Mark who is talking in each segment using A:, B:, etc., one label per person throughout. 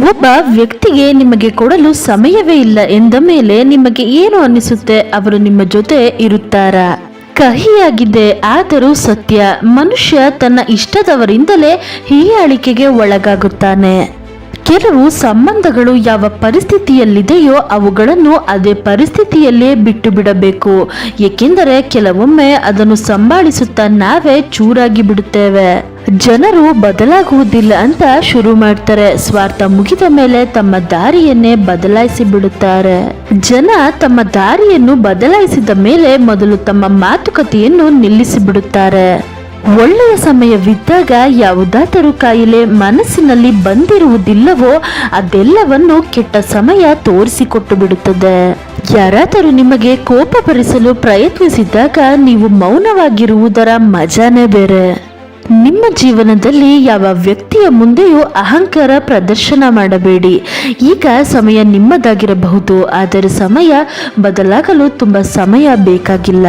A: ಒಬ್ಬ ವ್ಯಕ್ತಿಗೆ ನಿಮಗೆ ಕೊಡಲು ಸಮಯವೇ ಇಲ್ಲ ಎಂದ ಮೇಲೆ ನಿಮಗೆ ಏನು ಅನ್ನಿಸುತ್ತೆ? ಅವರು ನಿಮ್ಮ ಜೊತೆ ಇರುತ್ತಾರಾ? ಕಹಿಯಾಗಿದೆ ಆದರೂ ಸತ್ಯ. ಮನುಷ್ಯ ತನ್ನ ಇಷ್ಟದವರಿಂದಲೇ ಹೀಯಾಳಿಕೆಗೆ ಒಳಗಾಗುತ್ತಾನೆ. ಕೆಲವು ಸಂಬಂಧಗಳು ಯಾವ ಪರಿಸ್ಥಿತಿಯಲ್ಲಿದೆಯೋ ಅವುಗಳನ್ನು ಅದೇ ಪರಿಸ್ಥಿತಿಯಲ್ಲೇ ಬಿಟ್ಟು ಬಿಡಬೇಕು. ಏಕೆಂದರೆ ಕೆಲವೊಮ್ಮೆ ಅದನ್ನು ಸಂಭಾಳಿಸುತ್ತಾ ನಾವೇ ಚೂರಾಗಿ ಬಿಡುತ್ತೇವೆ. ಜನರು ಬದಲಾಗುವುದಿಲ್ಲ ಅಂತ ಶುರು ಮಾಡ್ತಾರೆ. ಸ್ವಾರ್ಥ ಮುಗಿದ ಮೇಲೆ ತಮ್ಮ ದಾರಿಯನ್ನೇ ಬದಲಾಯಿಸಿ ಬಿಡುತ್ತಾರೆ. ಜನ ತಮ್ಮ ದಾರಿಯನ್ನು ಬದಲಾಯಿಸಿದ ಮೇಲೆ ಮೊದಲು ತಮ್ಮ ಮಾತುಕತೆಯನ್ನು ನಿಲ್ಲಿಸಿ ಬಿಡುತ್ತಾರೆ. ಒಳ್ಳೆಯ ಸಮಯವಿದ್ದಾಗ ಯಾವುದಾದರೂ ಕಾಯಿಲೆ ಮನಸ್ಸಿನಲ್ಲಿ ಬಂದಿರುವುದಿಲ್ಲವೋ ಅದೆಲ್ಲವನ್ನು ಕೆಟ್ಟ ಸಮಯ ತೋರಿಸಿಕೊಟ್ಟು ಬಿಡುತ್ತದೆ. ಯಾರಾದರೂ ನಿಮಗೆ ಕೋಪ ಭರಿಸಲು ಪ್ರಯತ್ನಿಸಿದಾಗ ನೀವು ಮೌನವಾಗಿರುವುದರ ಮಜಾನೇ ಬೇರೆ. ನಿಮ್ಮ ಜೀವನದಲ್ಲಿ ಯಾವ ವ್ಯಕ್ತಿಯ ಮುಂದೆಯೂ ಅಹಂಕಾರ ಪ್ರದರ್ಶನ ಮಾಡಬೇಡಿ. ಈಗ ಸಮಯ ನಿಮ್ಮದಾಗಿರಬಹುದು, ಆದರೆ ಸಮಯ ಬದಲಾಗಲು ತುಂಬಾ ಸಮಯ ಬೇಕಾಗಿಲ್ಲ.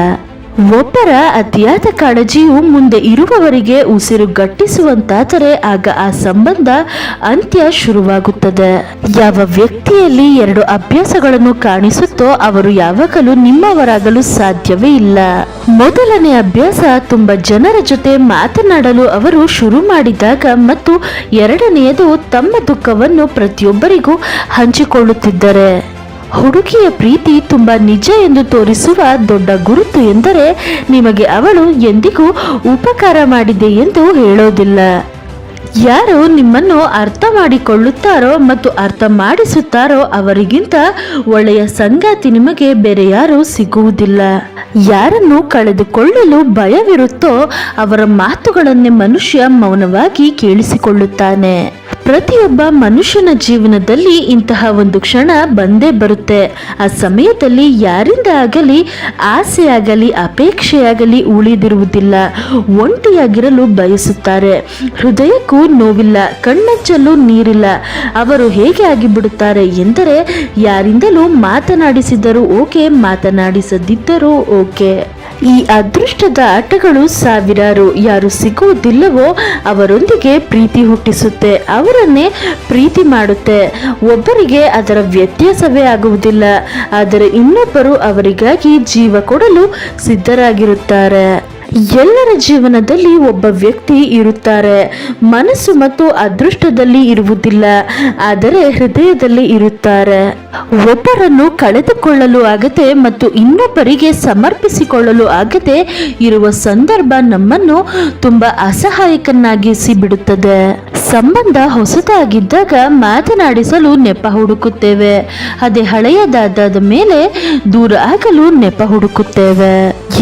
A: ಒಬ್ಬರ ಅತಿಯಾದ ಕಾಳಜಿಯು ಮುಂದೆ ಇರುವವರಿಗೆ ಉಸಿರು ಗಟ್ಟಿಸುವಂತಾದರೆ ಆಗ ಆ ಸಂಬಂಧ ಅಂತ್ಯ ಶುರುವಾಗುತ್ತದೆ. ಯಾವ ವ್ಯಕ್ತಿಯಲ್ಲಿ ಎರಡು ಅಭ್ಯಾಸಗಳನ್ನು ಕಾಣಿಸುತ್ತೋ ಅವರು ಯಾವಾಗಲೂ ನಿಮ್ಮವರಾಗಲು ಸಾಧ್ಯವೇ ಇಲ್ಲ. ಮೊದಲನೇ ಅಭ್ಯಾಸ ತುಂಬಾ ಜನರ ಜೊತೆ ಮಾತನಾಡಲು ಅವರು ಶುರು ಮಾಡಿದಾಗ ಮತ್ತು ಎರಡನೆಯದು ತಮ್ಮ ದುಃಖವನ್ನು ಪ್ರತಿಯೊಬ್ಬರಿಗೂ ಹಂಚಿಕೊಳ್ಳುತ್ತಿದ್ದರೆ. ಹುಡುಗಿಯ ಪ್ರೀತಿ ತುಂಬಾ ನಿಜ ಎಂದು ತೋರಿಸುವ ದೊಡ್ಡ ಗುರುತು ಎಂದರೆ ನಿಮಗೆ ಅವಳು ಎಂದಿಗೂ ಉಪಕಾರ ಮಾಡಿದೆ ಎಂದು ಹೇಳೋದಿಲ್ಲ. ಯಾರು ನಿಮ್ಮನ್ನು ಅರ್ಥ ಮಾಡಿಕೊಳ್ಳುತ್ತಾರೋ ಮತ್ತು ಅರ್ಥ ಮಾಡಿಸುತ್ತಾರೋ ಅವರಿಗಿಂತ ಒಳ್ಳೆಯ ಸಂಗಾತಿ ನಿಮಗೆ ಬೇರೆ ಯಾರು ಸಿಗುವುದಿಲ್ಲ. ಯಾರನ್ನು ಕಳೆದುಕೊಳ್ಳಲು ಭಯವಿರುತ್ತೋ ಅವರ ಮಾತುಗಳನ್ನೇ ಮನುಷ್ಯ ಮೌನವಾಗಿ ಕೇಳಿಸಿಕೊಳ್ಳುತ್ತಾನೆ. ಪ್ರತಿಯೊಬ್ಬ ಮನುಷ್ಯನ ಜೀವನದಲ್ಲಿ ಇಂತಹ ಒಂದು ಕ್ಷಣ ಬಂದೇ ಬರುತ್ತೆ. ಆ ಸಮಯದಲ್ಲಿ ಯಾರಿಂದ ಆಗಲಿ ಆಸೆಯಾಗಲಿ ಅಪೇಕ್ಷೆಯಾಗಲಿ ಉಳಿದಿರುವುದಿಲ್ಲ. ಒಂಟಿಯಾಗಿರಲು ಬಯಸುತ್ತಾರೆ. ಹೃದಯಕ್ಕೂ ನೋವಿಲ್ಲ, ಕಣ್ಣಚ್ಚಲು ನೀರಿಲ್ಲ. ಅವರು ಹೇಗೆ ಆಗಿಬಿಡುತ್ತಾರೆ ಎಂದರೆ ಯಾರಿಂದಲೂ ಮಾತನಾಡಿಸಿದರೂ ಓಕೆ, ಮಾತನಾಡಿಸದಿದ್ದರೂ ಓಕೆ. ಈ ಅದೃಷ್ಟದ ಆಟಗಳು ಸಾವಿರಾರು. ಯಾರು ಸಿಗುವುದಿಲ್ಲವೋ ಅವರೊಂದಿಗೆ ಪ್ರೀತಿ ಹುಟ್ಟಿಸುತ್ತೆ, ಅವರನ್ನೇ ಪ್ರೀತಿ ಮಾಡುತ್ತೆ. ಒಬ್ಬರಿಗೆ ಅದರ ವ್ಯತ್ಯಾಸವೇ ಆಗುವುದಿಲ್ಲ, ಆದರೆ ಇನ್ನೊಬ್ಬರು ಅವರಿಗಾಗಿ ಜೀವ ಕೊಡಲು ಸಿದ್ಧರಾಗಿರುತ್ತಾರೆ. ಎಲ್ಲರ ಜೀವನದಲ್ಲಿ ಒಬ್ಬ ವ್ಯಕ್ತಿ ಇರುತ್ತಾರೆ. ಮನಸ್ಸು ಮತ್ತು ಅದೃಷ್ಟದಲ್ಲಿ ಇರುವುದಿಲ್ಲ, ಆದರೆ ಹೃದಯದಲ್ಲಿ ಇರುತ್ತಾರೆ. ಒಬ್ಬರನ್ನು ಕಳೆದುಕೊಳ್ಳಲು ಆಗದೆ ಮತ್ತು ಇನ್ನೊಬ್ಬರಿಗೆ ಸಮರ್ಪಿಸಿಕೊಳ್ಳಲು ಆಗದೆ ಇರುವ ಸಂದರ್ಭ ನಮ್ಮನ್ನು ತುಂಬಾ ಅಸಹಾಯಕನಾಗಿಸಿ ಬಿಡುತ್ತದೆ. ಸಂಬಂಧ ಹೊಸದಾಗಿದ್ದಾಗ ಮಾತನಾಡಿಸಲು ನೆಪ ಹುಡುಕುತ್ತೇವೆ. ಅದೇ ಹಳೆಯದಾದ ಮೇಲೆ ದೂರ ಆಗಲು ನೆಪ ಹುಡುಕುತ್ತೇವೆ.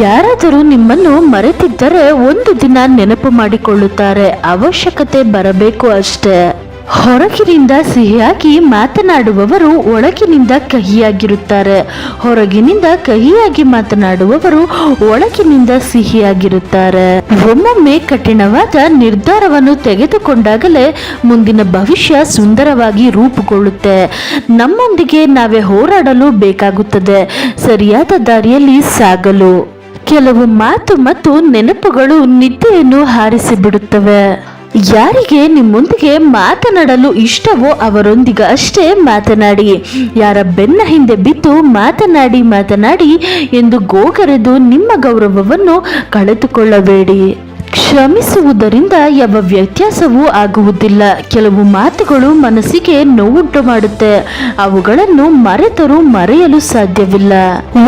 A: ಯಾರಾದರೂ ನಿಮ್ಮನ್ನು ಮರೆತಿದ್ದರೆ ಒಂದು ದಿನ ನೆನಪು ಮಾಡಿಕೊಳ್ಳುತ್ತಾರೆ. ಅವಶ್ಯಕತೆ ಬರಬೇಕು ಅಷ್ಟೇ. ಹೊರಗಿನಿಂದ ಸಿಹಿಯಾಗಿ ಮಾತನಾಡುವವರು ಒಳಗಿನಿಂದ ಕಹಿಯಾಗಿರುತ್ತಾರೆ. ಹೊರಗಿನಿಂದ ಕಹಿಯಾಗಿ ಮಾತನಾಡುವವರು ಒಳಗಿನಿಂದ ಸಿಹಿಯಾಗಿರುತ್ತಾರೆ. ಒಮ್ಮೊಮ್ಮೆ ಕಠಿಣವಾದ ನಿರ್ಧಾರವನ್ನು ತೆಗೆದುಕೊಂಡಾಗಲೇ ಮುಂದಿನ ಭವಿಷ್ಯ ಸುಂದರವಾಗಿ ರೂಪುಗೊಳ್ಳುತ್ತೆ. ನಮ್ಮೊಂದಿಗೆ ನಾವೇ ಹೋರಾಡಲು ಬೇಕಾಗುತ್ತದೆ ಸರಿಯಾದ ದಾರಿಯಲ್ಲಿ ಸಾಗಲು. ಕೆಲವು ಮಾತು ಮತ್ತು ನೆನಪುಗಳು ನಿದ್ದೆಯನ್ನು ಹಾರಿಸಿ ಬಿಡುತ್ತವೆ. ಯಾರಿಗೆ ನಿಮ್ಮೊಂದಿಗೆ ಮಾತನಾಡಲು ಇಷ್ಟವೋ ಅವರೊಂದಿಗೆ ಅಷ್ಟೇ ಮಾತನಾಡಿ. ಯಾರ ಬೆನ್ನ ಹಿಂದೆ ಬಿದ್ದು ಮಾತನಾಡಿ ಎಂದು ಗೋಗರೆದು ನಿಮ್ಮ ಗೌರವವನ್ನು ಕಳೆದುಕೊಳ್ಳಬೇಡಿ. ಕ್ಷಮಿಸುವುದರಿಂದ ಯಾವ ವ್ಯತ್ಯಾಸವೂ ಆಗುವುದಿಲ್ಲ. ಕೆಲವು ಮಾತುಗಳು ಮನಸ್ಸಿಗೆ ನೋವುಂಟು ಮಾಡುತ್ತೆ, ಅವುಗಳನ್ನು ಮರೆತರೂ ಮರೆಯಲು ಸಾಧ್ಯವಿಲ್ಲ.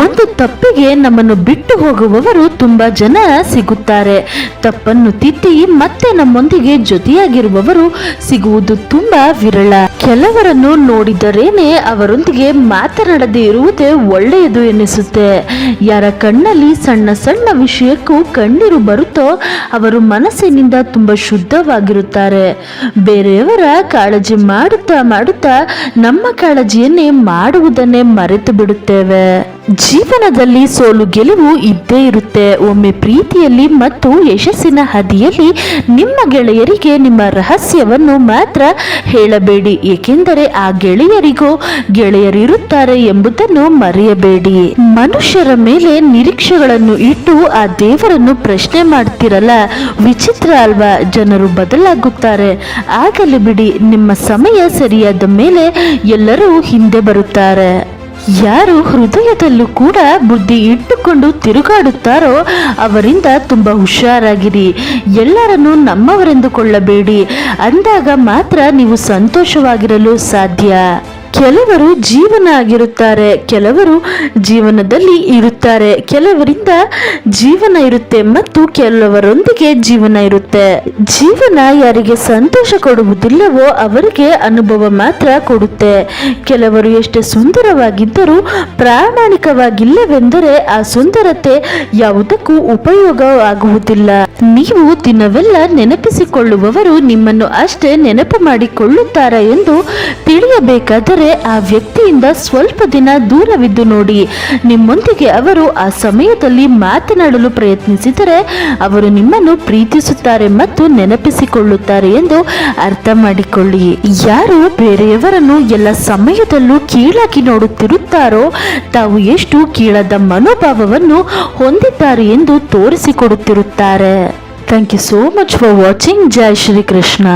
A: ಒಂದು ತಪ್ಪಿಗೆ ನಮ್ಮನ್ನು ಬಿಟ್ಟು ಹೋಗುವವರು ತುಂಬಾ ಜನ ಸಿಗುತ್ತಾರೆ. ತಪ್ಪನ್ನು ತಿದ್ದಿ ಮತ್ತೆ ನಮ್ಮೊಂದಿಗೆ ಜೊತೆಯಾಗಿರುವವರು ಸಿಗುವುದು ತುಂಬಾ ವಿರಳ. ಕೆಲವರನ್ನು ನೋಡಿದರೇನೆ ಅವರೊಂದಿಗೆ ಮಾತನಾಡದೇ ಇರುವುದೇ ಒಳ್ಳೆಯದು ಎನಿಸುತ್ತೆ. ಯಾರ ಕಣ್ಣಲ್ಲಿ ಸಣ್ಣ ಸಣ್ಣ ವಿಷಯಕ್ಕೂ ಕಣ್ಣೀರು ಬರುತ್ತೋ ಅವರು ಮನಸ್ಸಿನಿಂದ ತುಂಬಾ ಶುದ್ಧವಾಗಿರುತ್ತಾರೆ. ಬೇರೆಯವರ ಕಾಳಜಿ ಮಾಡುತ್ತಾ ನಮ್ಮ ಕಾಳಜಿಯನ್ನೇ ಮಾಡುವುದನ್ನೇ ಮರೆತು ಬಿಡುತ್ತೇವೆ. ಜೀವನದಲ್ಲಿ ಸೋಲು ಗೆಲುವು ಇದ್ದೇ ಇರುತ್ತೆ. ಒಮ್ಮೆ ಪ್ರೀತಿಯಲ್ಲಿ ಮತ್ತು ಯಶಸ್ಸಿನ ಹಾದಿಯಲ್ಲಿ ನಿಮ್ಮ ಗೆಳೆಯರಿಗೆ ನಿಮ್ಮ ರಹಸ್ಯವನ್ನು ಮಾತ್ರ ಹೇಳಬೇಡಿ, ಏಕೆಂದರೆ ಆ ಗೆಳೆಯರಿಗೂ ಗೆಳೆಯರಿರುತ್ತಾರೆ ಎಂಬುದನ್ನು ಮರೆಯಬೇಡಿ. ಮನುಷ್ಯರ ಮೇಲೆ ನಿರೀಕ್ಷೆಗಳನ್ನು ಇಟ್ಟು ಆ ದೇವರನ್ನು ಪ್ರಶ್ನೆ ಮಾಡ್ತಿರಲ್ಲ, ವಿಚಿತ್ರ ಅಲ್ವಾ? ಜನರು ಬದಲಾಗುತ್ತಾರೆ, ಆಗಲಿ ಬಿಡಿ, ನಿಮ್ಮ ಸಮಯ ಸರಿಯಾದ ಮೇಲೆ ಎಲ್ಲರೂ ಹಿಂದೆ ಬರುತ್ತಾರೆ. ಯಾರು ಹೃದಯದಲ್ಲೂ ಕೂಡ ಬುದ್ಧಿ ಇಟ್ಟುಕೊಂಡು ತಿರುಗಾಡುತ್ತಾರೋ ಅವರಿಂದ ತುಂಬಾ ಹುಷಾರಾಗಿರಿ. ಎಲ್ಲರನ್ನೂ ನಮ್ಮವರೆಂದುಕೊಳ್ಳಬೇಡಿ, ಅಂದಾಗ ಮಾತ್ರ ನೀವು ಸಂತೋಷವಾಗಿರಲು ಸಾಧ್ಯ. ಕೆಲವರು ಜೀವನ ಆಗಿರುತ್ತಾರೆ, ಕೆಲವರು ಜೀವನದಲ್ಲಿ ಇರುತ್ತಾರೆ, ಕೆಲವರಿಂದ ಜೀವನ ಇರುತ್ತೆ ಮತ್ತು ಕೆಲವರೊಂದಿಗೆ ಜೀವನ ಇರುತ್ತೆ. ಜೀವನ ಯಾರಿಗೆ ಸಂತೋಷ ಕೊಡುವುದಿಲ್ಲವೋ ಅವರಿಗೆ ಅನುಭವ ಮಾತ್ರ ಕೊಡುತ್ತೆ. ಕೆಲವರು ಎಷ್ಟೇ ಸುಂದರವಾಗಿದ್ದರೂ ಪ್ರಾಮಾಣಿಕವಾಗಿಲ್ಲವೆಂದರೆ ಆ ಸುಂದರತೆ ಯಾವುದಕ್ಕೂ ಉಪಯೋಗವಾಗುವುದಿಲ್ಲ. ನೀವು ದಿನವೆಲ್ಲ ನೆನಪಿಸಿಕೊಳ್ಳುವವರು ನಿಮ್ಮನ್ನು ಅಷ್ಟೇ ನೆನಪು ಮಾಡಿಕೊಳ್ಳುತ್ತಾರೆ ಎಂದು ತಿಳಿಯಬೇಕಾದರೆ ಆ ವ್ಯಕ್ತಿಯಿಂದ ಸ್ವಲ್ಪ ದಿನ ದೂರವಿದ್ದು ನೋಡಿ. ನಿಮ್ಮೊಂದಿಗೆ ಅವರು ಆ ಸಮಯದಲ್ಲಿ ಮಾತನಾಡಲು ಪ್ರಯತ್ನಿಸಿದರೆ ಅವರು ನಿಮ್ಮನ್ನು ಪ್ರೀತಿಸುತ್ತಾರೆ ಮತ್ತು ನೆನಪಿಸಿಕೊಳ್ಳುತ್ತಾರೆ ಎಂದು ಅರ್ಥ ಮಾಡಿಕೊಳ್ಳಿ. ಯಾರು ಬೇರೆಯವರನ್ನು ಎಲ್ಲ ಸಮಯದಲ್ಲೂ ಕೀಳಾಗಿ ನೋಡುತ್ತಿರುತ್ತಾರೋ ತಾವು ಎಷ್ಟು ಕೀಳಾದ ಮನೋಭಾವವನ್ನು ಹೊಂದಿದ್ದಾರೆ ಎಂದು ತೋರಿಸಿಕೊಡುತ್ತಿರುತ್ತಾರೆ. Thank you so much for watching. ಜೈ ಶ್ರೀ ಕೃಷ್ಣ.